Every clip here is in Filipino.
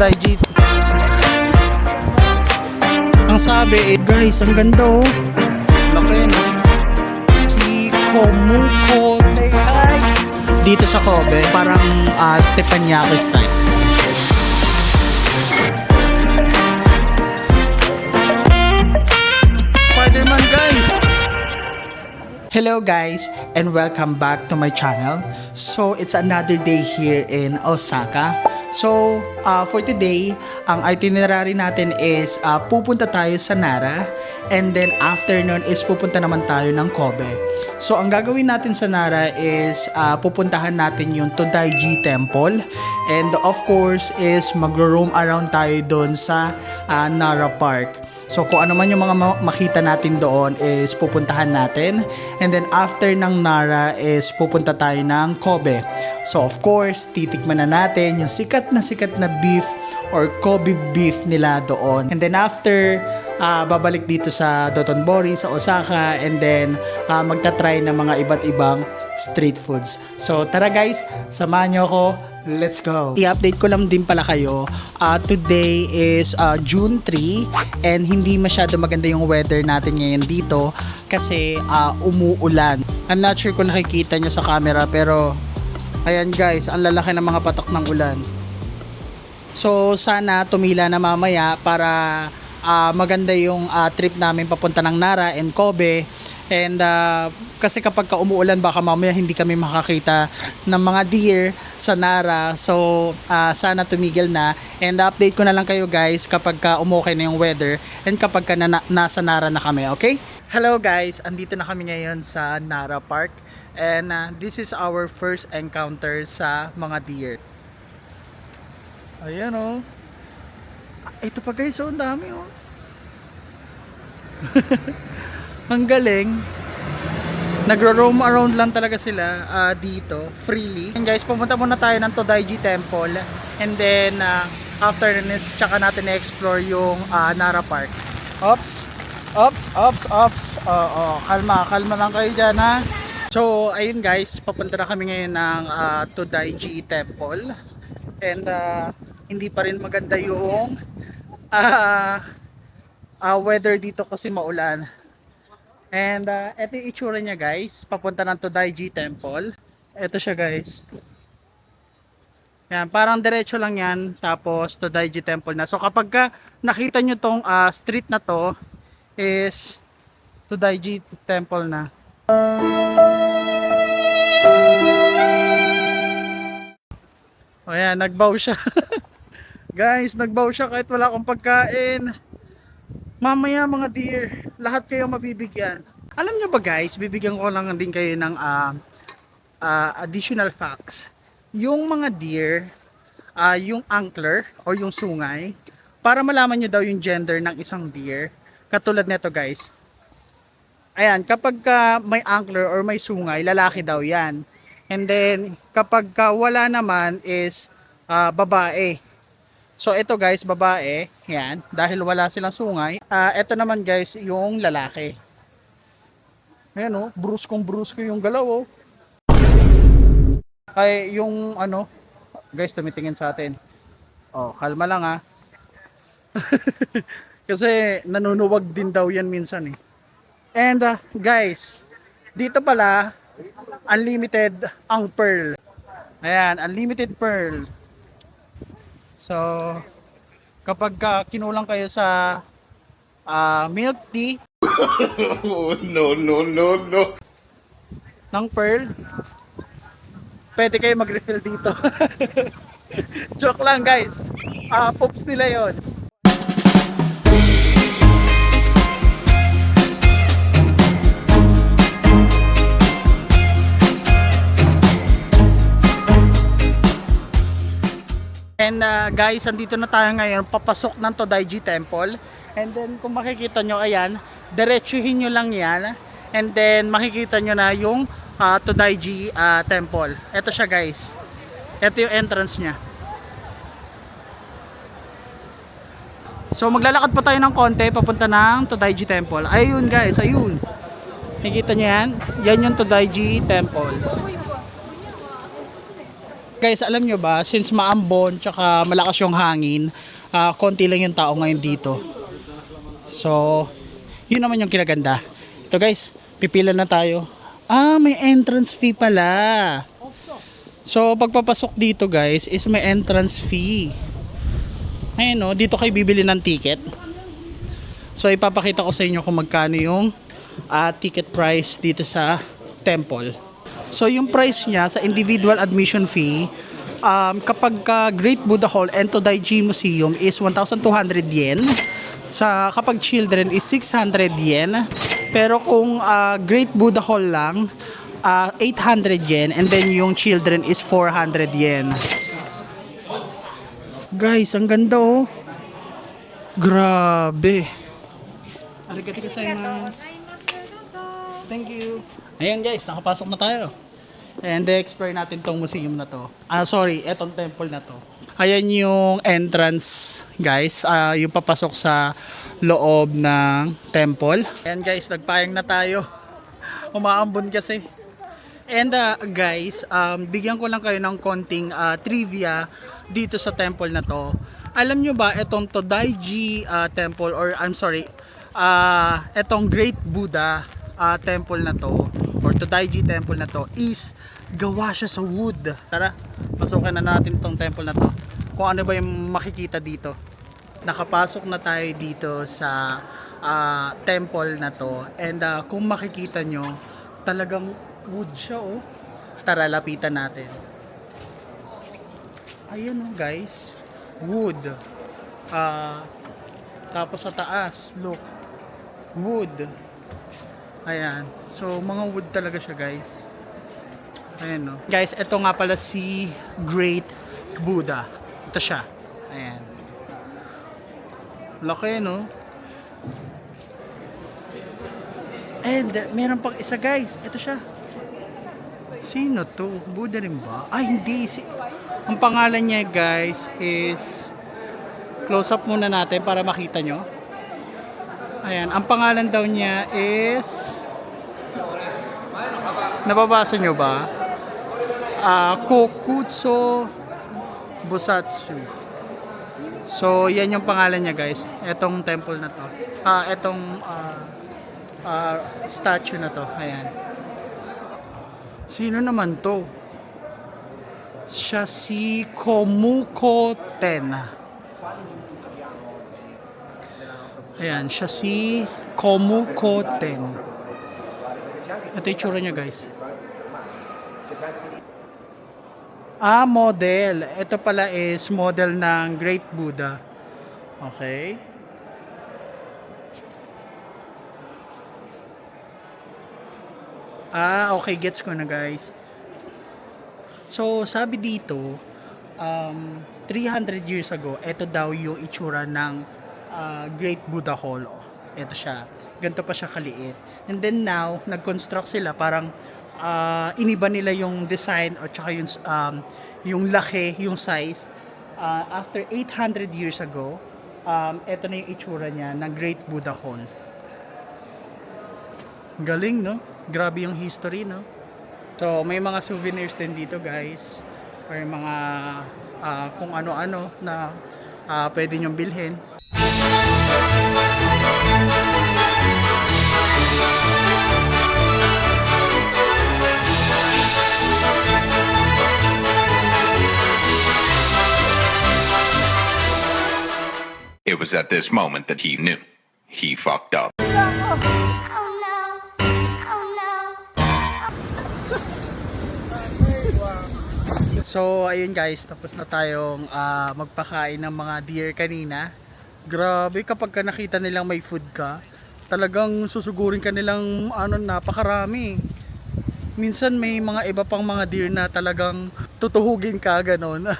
Todaiji. Ang sabi guys, ang ganda oh. Laki no. Shikomuko Teihai. Dito sa Kobe, parang teppanyaki style. Spider-Man guys! Hello guys and welcome back to my channel. So it's another day here in Osaka. So for today, ang itinerary natin is pupunta tayo sa Nara and then after nun is pupunta naman tayo ng Kobe. So ang gagawin natin sa Nara is pupuntahan natin yung Todaiji Temple and of course is mag-roam around tayo doon sa Nara Park. So kung ano man yung mga makita natin doon is pupuntahan natin. And then after ng Nara is pupunta tayo ng Kobe. So of course, titikman na natin yung sikat na beef or Kobe beef nila doon. And then after, babalik dito sa Dotonbori, sa Osaka. And then magta-try ng mga iba't ibang street foods. So tara guys, samahan nyo ako. Let's go! I-update ko lang din pala kayo. Today is June 3 and hindi masyado maganda yung weather natin ngayon dito kasi umuulan. I'm not sure kung nakikita nyo sa camera pero ayan guys, ang lalaki ng mga patak ng ulan. So sana tumila na mamaya para maganda yung trip namin papunta ng Nara and Kobe. And kasi kapag umuulan baka mamaya hindi kami makakita ng mga deer sa Nara. So sana tumigil na. And update ko na lang kayo guys kapag umokay na yung weather and kapag nasa Nara na kami, okay? Hello guys, andito na kami ngayon sa Nara Park. And this is our first encounter sa mga deer. Ayan oh. Ito pa guys, oh, ang dami oh. Ang galing. Nagro-roam around lang talaga sila dito freely. And guys, pumunta muna tayo ng Todaiji Temple and then after this tsaka natin i-explore yung Nara Park. Ops. Kalma lang kayo dyan ha. So ayun guys, papunta na kami ngayon ng Todaiji Temple. And hindi pa rin maganda yung weather dito kasi maulan. And ito yung itsura niya guys, papunta ng Todaiji Temple. Ito siya guys. Yan, parang diretso lang yan, tapos Todaiji Temple na. So kapag nakita nyo tong street na to, is Todaiji Temple na. O yan, nagbaw siya. Guys, nagbaw siya kahit wala akong pagkain. Mamaya mga deer, lahat kayo mabibigyan. Alam nyo ba guys, bibigyan ko lang din kayo ng additional facts. Yung mga deer, yung antler or yung sungay, para malaman nyo daw yung gender ng isang deer. Katulad nito guys. Ayan, kapag may antler or may sungay, lalaki daw yan. And then, kapag wala naman is babae. So ito guys, babae, yan, dahil wala silang sungay. Ito naman guys, yung lalaki. Ayan oh, bruskong yung galaw oh. Ay, yung ano, guys, tumitingin sa atin. Oh, kalma lang ha. Kasi nanunuwag din daw yan minsan eh. And guys, dito pala, unlimited ang pearl. Ayan, unlimited pearl. So, kapag kinulang kayo sa milk tea no ng pearl, pwede kayo mag-refill dito. Joke lang guys. Pops nila yon. And guys, andito na tayo ngayon papasok ng Todaiji Temple. And then kung makikita nyo, ayan, diretsuhin nyo lang yan. And then makikita nyo na yung Todaiji Temple. Ito siya guys. Ito yung entrance nya. So maglalakad pa tayo ng konti papunta ng Todaiji Temple. Ayun guys, ayun. Nakikita nyo yan? Yan yung Todaiji Temple. Guys, alam nyo ba, since maambon tsaka malakas yung hangin, konti lang yung tao ngayon dito. So, yun naman yung kinaganda. Ito guys, pipila na tayo. May entrance fee pala. So, pagpapasok dito guys, is may entrance fee. Ayun no, dito kayo bibili ng ticket. So, ipapakita ko sa inyo kung magkano yung ticket price dito sa temple. So yung price niya sa individual admission fee, kapag Great Buddha Hall and Todaiji Museum is 1,200 yen. Kapag children is 600 yen. Pero kung Great Buddha Hall lang, 800 yen. And then yung children is 400 yen. Guys, ang ganda oh. Grabe. Arigatou gozaimasu. Thank you. Ayan guys, nakapasok na tayo. And explore natin tong museum na to. Etong temple na to. Ayan yung entrance guys, yung papasok sa loob ng temple. Ayan guys, nagpayang na tayo. Umaambon kasi. And guys, bigyan ko lang kayo ng konting trivia dito sa temple na to. Alam nyo ba itong Todaiji temple itong Great Buddha temple na to or Todaiji temple na to is gawa siya sa wood. Tara, pasukin na natin tong temple na to. Kung ano ba yung makikita dito. Nakapasok na tayo dito sa temple na to. And kung makikita nyo, talagang wood siya oh. Tara, lapitan natin. Ayun oh guys, wood. Tapos sa taas, look, wood. Ayan. So, mga wood talaga siya, guys. Ayan, no. Guys, ito nga pala si Great Buddha. Ito siya. Ayan. Laki, no? And, meron pang isa, guys. Ito siya. Sino to? Buddha rin ba? Ay, hindi. Ang pangalan niya, guys, is... Close up muna natin para makita nyo. Ayan, ang pangalan daw niya is nababasa nyo ba? Kokutsu Busatsu. So, yan yung pangalan niya guys. Etong temple na to. Etong statue na to. Ayan. Sino naman to? Siya si Komuko Ten. Ayan, siya si Komuko Ten. Ito yung tsura niya guys. Model. Ito pala is model ng Great Buddha. Okay. Okay, gets ko na guys. So, sabi dito, 300 years ago, ito daw yung itsura ng Great Buddha Hall. Ito siya. Ganito pa siya kaliit. And then now, nag-construct sila. Parang iniba nila yung design o tsaka yung laki, yung size. After 800 years ago, ito na yung itsura niya ng Great Buddha Hall. Galing, no? Grabe yung history, no? So, may mga souvenirs din dito, guys. Or mga kung ano-ano na pwede nyong bilhin. It was at this moment that he knew. He fucked up. So, ayun guys, tapos na tayong magpakain ng mga deer kanina. Grabe, kapag ka nakita nilang may food ka, talagang susugurin ka nilang napakarami. Minsan may mga iba pang mga deer na talagang tutuhugin ka, ganon.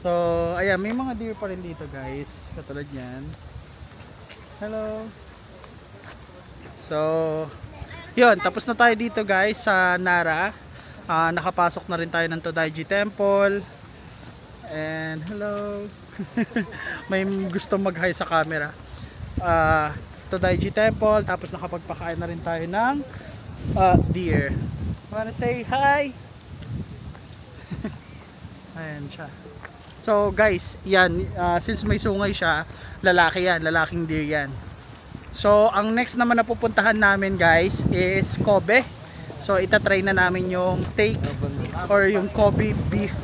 So, ayan, may mga deer pa rin dito guys, katulad yan. Hello. So, yun, tapos na tayo dito guys sa Nara. Nakapasok na rin tayo ng Todaiji Temple. And hello. May gusto mag-hi sa camera. Todaiji Temple, tapos nakapagpakain na rin tayo ng deer. Wanna say hi? Ayan siya. So guys, yan, since may sungay siya, lalaki yan, lalaking deer yan. So ang next naman na pupuntahan namin guys is Kobe. So itatry na namin yung steak or yung Kobe beef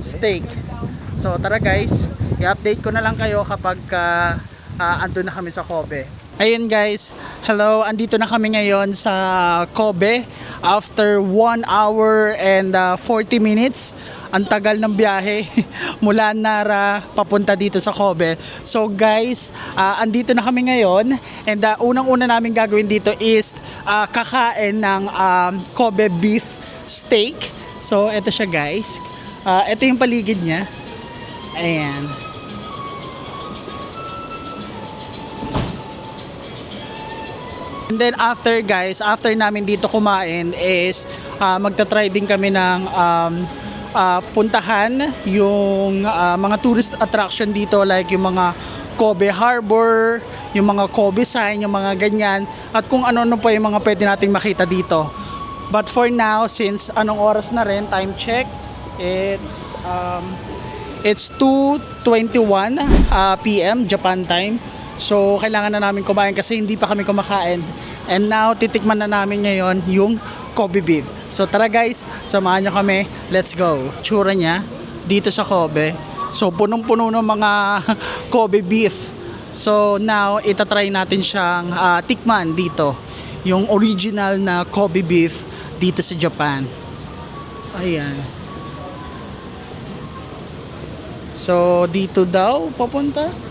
steak. So tara guys, i-update ko na lang kayo kapag andun na kami sa Kobe. Ayun guys, hello, andito na kami ngayon sa Kobe after 1 hour and 40 minutes. Ang tagal ng biyahe mula Nara papunta dito sa Kobe. So guys, andito na kami ngayon and unang-una namin gagawin dito is kakain ng Kobe beef steak. So ito siya guys, ito yung paligid niya. Ayan. And then after guys, after namin dito kumain is magta-try din kami ng puntahan yung mga tourist attraction dito like yung mga Kobe Harbor, yung mga Kobe sign, yung mga ganyan at kung ano-ano pa yung mga pwede nating makita dito. But for now, since anong oras na rin, time check, it's 2:21 PM Japan time. So kailangan na namin kumain kasi hindi pa kami kumakain. And now titikman na namin ngayon yung Kobe beef. So tara guys, samahan nyo kami. Let's go. Tsura niya dito sa Kobe. So punong-puno ng mga Kobe beef. So now itatry natin siyang tikman dito. Yung original na Kobe beef dito sa Japan. Ayan. So dito daw papunta.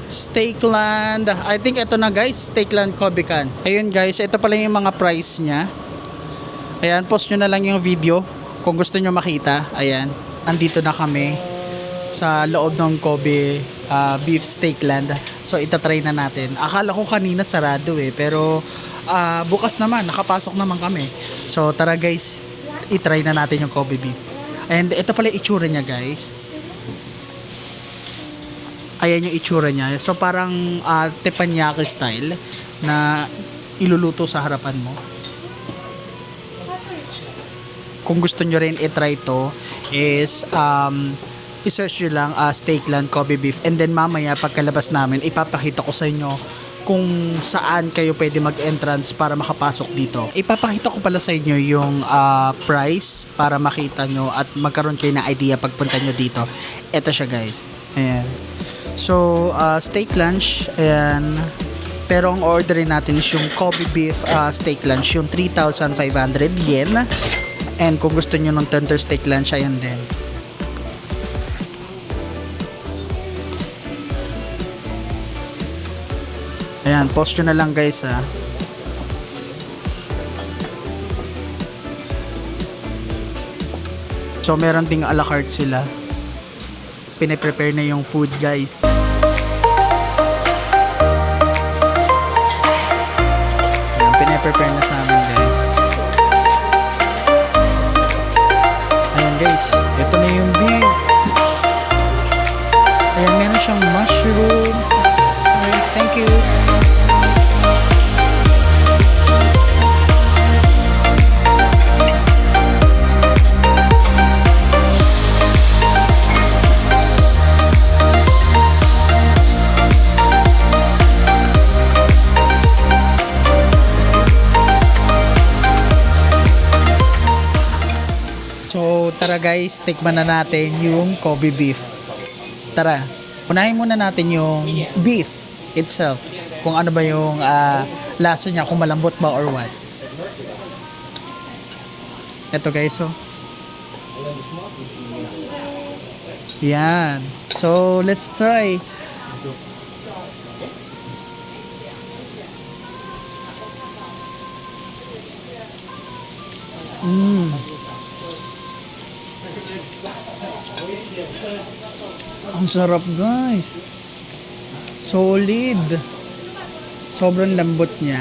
Steakland. I think ito na guys, Steakland Kobekan. Ayun guys, ito pala yung mga price niya. Ayan, post nyo na lang yung video kung gusto nyo makita. Ayan, andito na kami sa loob ng Kobe Beef Steakland. So itatry na natin. Akala ko kanina sarado pero bukas naman, nakapasok naman kami. So tara guys, itry na natin yung Kobe Beef. And ito pala yung itsura niya guys. Ayan yung itsura niya. So parang teppanyaki style na iluluto sa harapan mo. Kung gusto nyo rin i-try to is i-search nyo lang Steakland Kobe Beef and then mamaya pagkalabas namin ipapakita ko sa inyo kung saan kayo pwede mag-entrance para makapasok dito. Ipapakita ko pala sa inyo yung price para makita nyo at magkaroon kayo ng idea pagpunta nyo dito. Ito siya guys. Ayan. So, steak lunch, ayan. Pero ang orderin natin is yung Kobe beef steak lunch, yung 3,500 yen. And kung gusto nyo ng tender steak lunch, ayan din. Ayan, post nyo na lang guys ha. So, meron ding a la carte sila. Pine-prepare na yung food guys. Ayan, pine-prepare na sa amin guys. Ayan guys, ito na yung beef. Ayan, meron siyang mushroom. Okay, thank you. So tara guys, tikman na natin yung Kobe beef. Tara, unahin muna natin yung beef itself. Kung ano ba yung lasa niya, kung malambot ba or what. Ito guys, so. Yan. So let's try. Ang sarap guys. Solid. Sobrang lambot niya.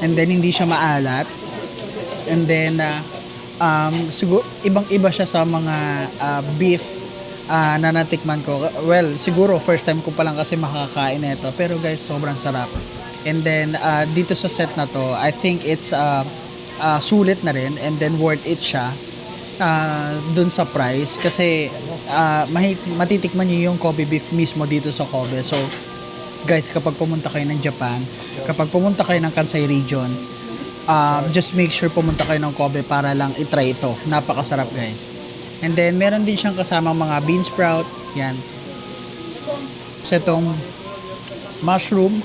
And then hindi siya maalat. And then siguro ibang-iba siya sa mga beef na natikman ko. Well, siguro first time ko pa lang kasi makakain nito. Pero guys, sobrang sarap. And then dito sa set na to, I think it's sulit na rin and then worth it siya. dun sa price kasi matitikman niyo yung Kobe beef mismo dito sa Kobe. So guys, kapag pumunta kayo ng Japan, kapag pumunta kayo ng Kansai region, just make sure pumunta kayo ng Kobe para lang itry ito. Napakasarap guys. And then meron din siyang kasamang mga bean sprout, yan. So itong mushroom.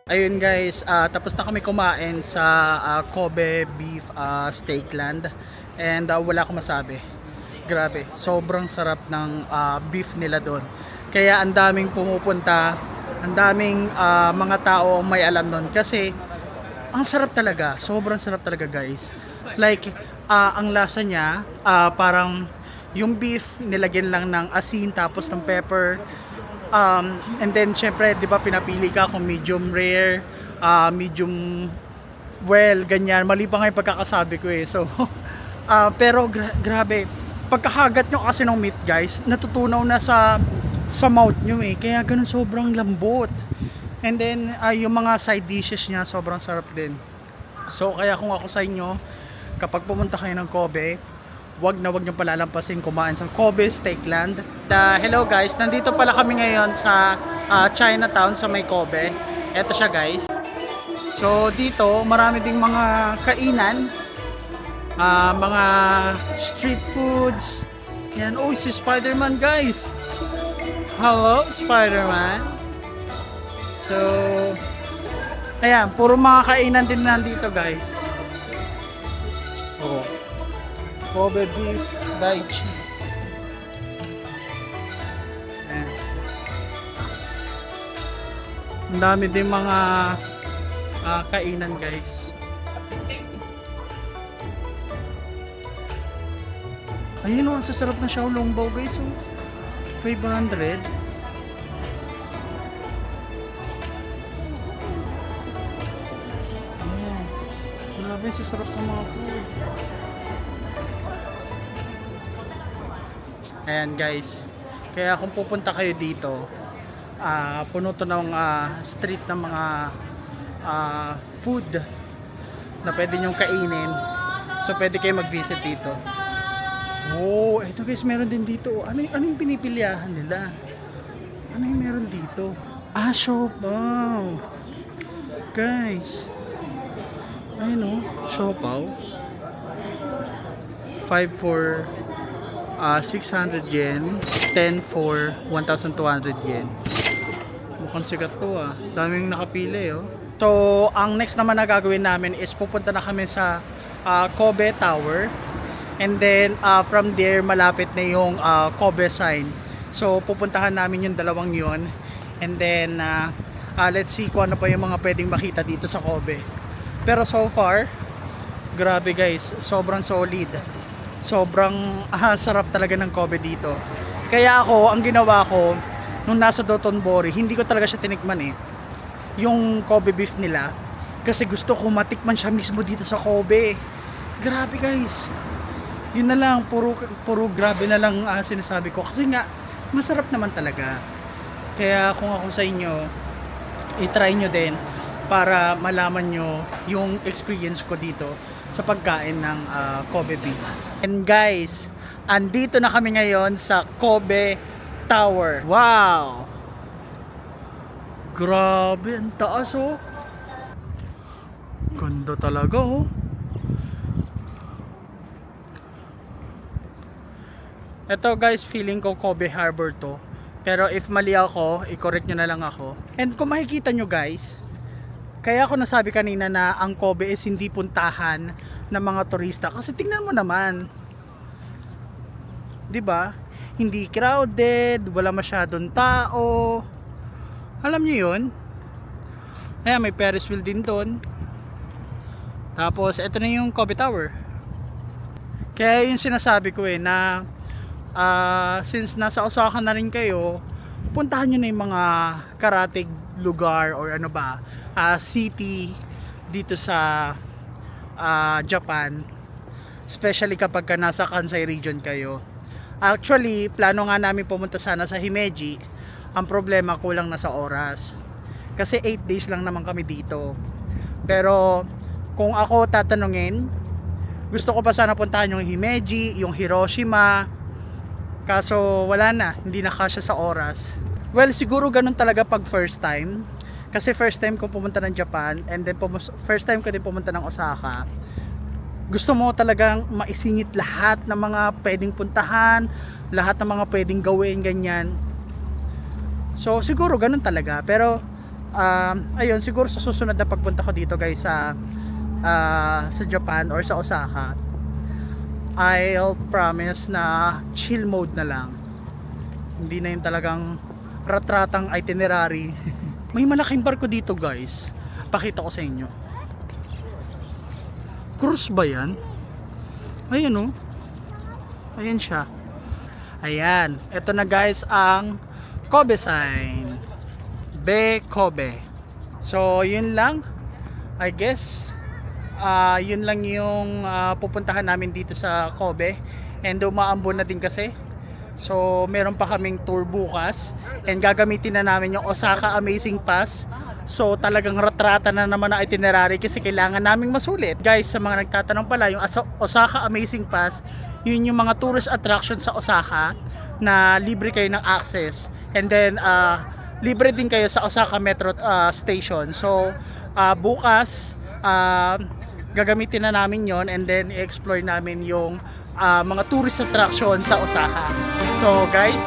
Ayun guys, tapos na kami kumain sa Kobe Beef Steakland and wala akong masabi. Grabe, sobrang sarap ng beef nila doon. Kaya ang daming pumupunta, ang daming mga tao ang may alam doon kasi ang sarap talaga, sobrang sarap talaga guys. Like, ang lasa niya, parang yung beef nilagyan lang ng asin tapos ng pepper. And then syempre 'di ba pinapili ka kung medium rare, medium well, ganyan. Mali pa nga yung pagkakasabi ko eh. So pero grabe. Pagkakagat nyo kasi ng meat guys, natutunaw na sa mouth nyo eh. Kaya ganun sobrang lambot. And then yung mga side dishes niya sobrang sarap din. So kaya kung ako sa inyo, kapag pumunta kayo ng Kobe, wag nyo palalampasin kumain sa Kobe Steakland. Hello guys, nandito pala kami ngayon sa Chinatown sa may Kobe. Eto siya guys. So dito marami ding mga kainan, mga street foods. Yan, oh si Spider-Man guys. Hello Spider-Man. So ayan, puro mga kainan din nandito guys. Oh, Kobe beef daichi. Ayan. Ang dami din mga kainan guys. Ayun o, ang sasarap na Xiaolongbao guys. Oh. 500. Ayan. Grabe, sasarap ng mga food. Ayan guys, kaya kung pupunta kayo dito, puno to ng street ng mga food na pwede nyong kainin. So pwede kayo mag-visit dito. Oh, eto guys, meron din dito. Ano yung pinipilihan nila? Ano yung meron dito? Siopaw. Guys, ayun o, siopaw. 5 for 600 yen, 10 for 1,200 yen. Mukhang sikat to daming nakapili oh. So ang next naman na gagawin namin is pupunta na kami sa Kobe Tower. And then from there malapit na yung Kobe sign. So pupuntahan namin yung dalawang yun. And then let's see kung ano pa yung mga pwedeng makita dito sa Kobe. Pero so far, grabe guys, sobrang solid. Sobrang sarap talaga ng Kobe dito. Kaya ako, ang ginawa ko nung nasa Dotonbori, hindi ko talaga siya tinikman eh, yung Kobe beef nila, kasi gusto ko matikman siya mismo dito sa Kobe. Grabe guys, yun na lang, puro grabe na lang sinasabi ko, kasi nga masarap naman talaga. Kaya kung ako sa inyo, i-try nyo din para malaman nyo yung experience ko dito sa pagkain ng Kobe beef. And guys, andito na kami ngayon sa Kobe Tower. Wow! Grabe, ang taas oh. Ganda talaga oh. Ito guys, feeling ko Kobe Harbor to. Pero if mali ako, i-correct nyo na lang ako. And kung makikita nyo guys, kaya ako nasabi kanina na ang Kobe is hindi puntahan ng mga turista. Kasi tingnan mo naman, 'di ba? Hindi crowded, wala masyadong tao. Alam niyo 'yun? Ayan, may Ferris wheel din doon. Tapos ito na yung Kobe Tower. Kaya yung sinasabi ko na since nasa Osaka na rin kayo, puntahan nyo na yung mga karatig lugar or ano ba, city dito sa Japan, especially kapag ka nasa Kansai region kayo. Actually, plano nga namin pumunta sana sa Himeji. Ang problema, kulang na sa oras. Kasi 8 days lang naman kami dito. Pero kung ako tatanungin, gusto ko pa sana puntahan yung Himeji, yung Hiroshima. Kaso wala na, hindi na kasya sa oras. Well, siguro ganun talaga pag first time. Kasi first time ko pumunta ng Japan, and then first time ko din pumunta ng Osaka. Gusto mo talagang maisingit lahat ng mga pwedeng puntahan, lahat ng mga pwedeng gawin, ganyan. So siguro ganun talaga. Pero ayun, siguro sa susunod na pagpunta ko dito guys sa Japan or sa Osaka, I'll promise na chill mode na lang. Hindi na yung talagang rat-ratang itinerary. May malaking barko dito guys, pakita ko sa inyo. Cruise ba yan? Ayan, oh. Ayan siya. Ayan, eto na guys ang Kobe sign, Be Kobe. So yun lang, I guess yun lang yung pupuntahan namin dito sa Kobe. And umaambon na din kasi. So meron pa kaming tour bukas, and gagamitin na namin yung Osaka Amazing Pass. So talagang ratrata na naman na itinerary kasi kailangan naming masulit. Guys, sa mga nagtatanong pala, yung Osaka Amazing Pass, yun yung mga tourist attraction sa Osaka na libre kayo ng access. And then libre din kayo sa Osaka Metro Station. So bukas gagamitin na namin yon, and then i-explore namin yung mga tourist attraction sa Osaka. So guys,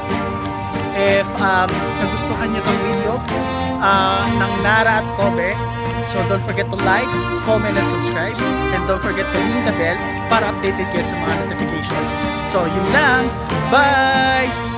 if nagustuhan nyo tong video ng Nara at Kobe, so don't forget to like, comment, and subscribe, and don't forget to ring the bell para updated kayo sa mga notifications. So yun lang, bye!